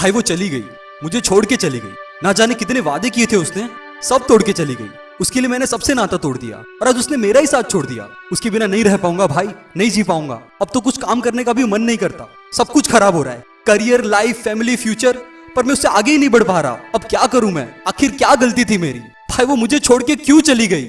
भाई वो चली गई, मुझे छोड़ के चली गई। ना जाने कितने वादे किए थे उसने, सब तोड़ के चली गई। उसके लिए मैंने सबसे नाता तोड़ दिया और आज उसने मेरा ही साथ छोड़ दिया। उसके बिना नहीं रह पाऊंगा भाई, नहीं जी पाऊंगा। अब तो कुछ काम करने का भी मन नहीं करता, सब कुछ खराब हो रहा है, करियर, लाइफ, फैमिली, फ्यूचर। पर मैं उससे आगे ही नहीं बढ़ पा रहा। अब क्या करूं मैं? आखिर क्या गलती थी मेरी? भाई वो मुझे छोड़ के क्यों चली गई?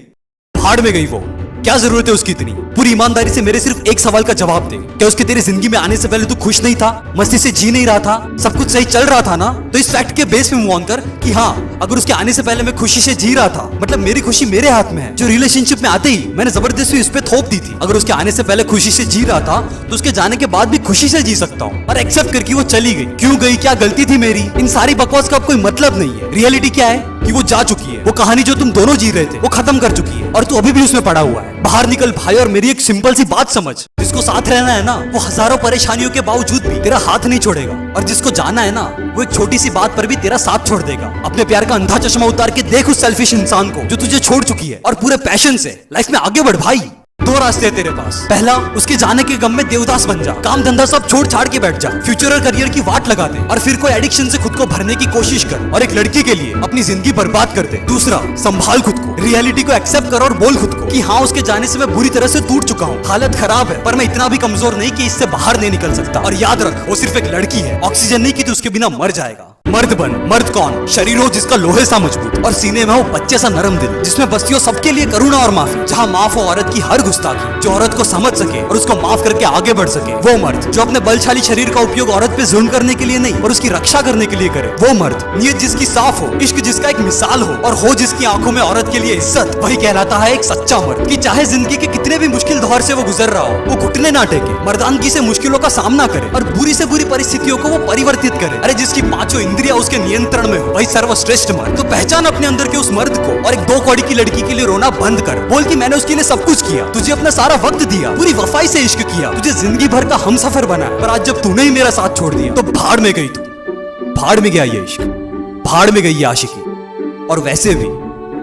भाड़ में गई वो, क्या जरूरत है उसकी इतनी? पूरी ईमानदारी से मेरे सिर्फ एक सवाल का जवाब दे, क्या उसके तेरी जिंदगी में आने से पहले तू खुश नहीं था, मस्ती से जी नहीं रहा था, सब कुछ सही चल रहा था ना? तो इस फैक्ट के बेस पे मूव ऑन कर कि हाँ, अगर उसके आने से पहले मैं खुशी से जी रहा था, मतलब मेरी खुशी मेरे हाथ में है। जो रिलेशनशिप में आते ही मैंने जबरदस्ती उस पे थोप दी थी। अगर उसके आने से पहले खुशी से जी रहा था तो उसके जाने के बाद भी खुशी से जी सकता हूँ। और एक्सेप्ट करके वो चली गई, क्यों गई, क्या गलती थी मेरी? इन सारी बकवास का अब कोई मतलब नहीं है। रियलिटी क्या है कि वो जा चुकी है। वो कहानी जो तुम दोनों जी रहे थे वो खत्म कर चुकी है और तू अभी भी उसमें पड़ा हुआ है। बाहर निकल भाई और मेरी एक सिंपल सी बात समझ, जिसको साथ रहना है ना, वो हजारों परेशानियों के बावजूद भी तेरा हाथ नहीं छोड़ेगा। और जिसको जाना है ना, वो एक छोटी सी बात पर भी तेरा साथ छोड़ देगा। अपने प्यार का अंधा चश्मा उतार के देख उस सेल्फिश इंसान को जो तुझे छोड़ चुकी है, और पूरे पैशन से लाइफ में आगे बढ़ भाई। दो रास्ते हैं तेरे पास। पहला, उसके जाने के गम में देवदास बन जा, काम धंधा सब छोड़ छाड़ के बैठ जा, फ्यूचर और करियर की वाट लगा दे, और फिर कोई एडिक्शन से खुद को भरने की कोशिश कर और एक लड़की के लिए अपनी जिंदगी बर्बाद कर दे। दूसरा, संभाल खुद को, रियलिटी को एक्सेप्ट कर और बोल खुद को कि हाँ, उसके जाने से मैं बुरी तरह से टूट चुका हूँ, हालत खराब है, पर मैं इतना भी कमजोर नहीं कि इससे बाहर नहीं निकल सकता। और याद रख, वो सिर्फ एक लड़की है, ऑक्सीजन नहीं कि तू उसके बिना मर जाएगा। मर्द बन। मर्द कौन? शरीर हो जिसका लोहे सा मजबूत और सीने में हो बच्चे सा नरम दिल, जिसमें बसती हो सबके लिए करुणा और माफी, जहाँ माफ हो औरत की हर गुस्ताखी, जो औरत को समझ सके और उसको माफ करके आगे बढ़ सके। वो मर्द जो अपने बलशाली शरीर का उपयोग औरत पे जुल्म करने के लिए नहीं और उसकी रक्षा करने के लिए करे। वो मर्द नियत जिसकी साफ हो, इश्क जिसका एक मिसाल हो, और हो जिसकी आंखों में औरत के लिए इज्जत, वही कहलाता है एक सच्चा मर्द। कि चाहे जिंदगी के कितने भी मुश्किल दौर से वो गुजर रहा हो, वो घुटने ना टेके, मर्दानगी से मुश्किलों का सामना करे और बुरी से बुरी परिस्थितियों को वो परिवर्तित करे। अरे जिसकी पांचों इंद्रियां उसके नियंत्रण में हो, वही सर्वश्रेष्ठ मर्द। तो पहचान अपने अंदर के उस मर्द को और एक 2 कौड़ी की लड़की के लिए रोना बंद कर। बोल कि मैंने उसके लिए सब कुछ किया, तुझे अपना सारा वक्त दिया, पूरी वफाई से इश्क किया, तुझे जिंदगी भर का हमसफर बनाया, पर आज जब तूने ही मेरा साथ छोड़ दिया तो भाड़ में गई तू। भाड़ में गया ये इश्क, भाड़ में गई ये आशिकी। और वैसे भी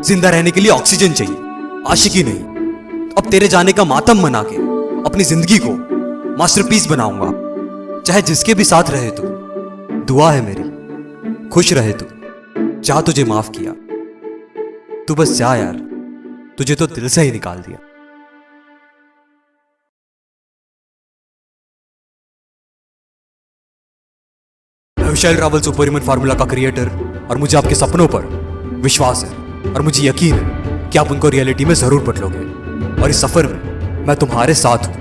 जिंदा रहने के लिए ऑक्सीजन चाहिए, आशिकी नहीं। अब तेरे जाने का मातम मना के अपनी जिंदगी को मास्टरपीस बनाऊंगा। चाहे जिसके भी साथ रहे तू, दुआ है मेरी, खुश रहे तू। जा, तुझे माफ किया, तू बस जा यार, तुझे तो दिल से ही निकाल दिया। मैं विशाल रावल सुपर ह्यूमन फार्मूला का क्रिएटर, और मुझे आपके सपनों पर विश्वास है और मुझे यकीन है कि आप उनको रियलिटी में जरूर बदलोगे। और इस सफर में मैं तुम्हारे साथ हूं।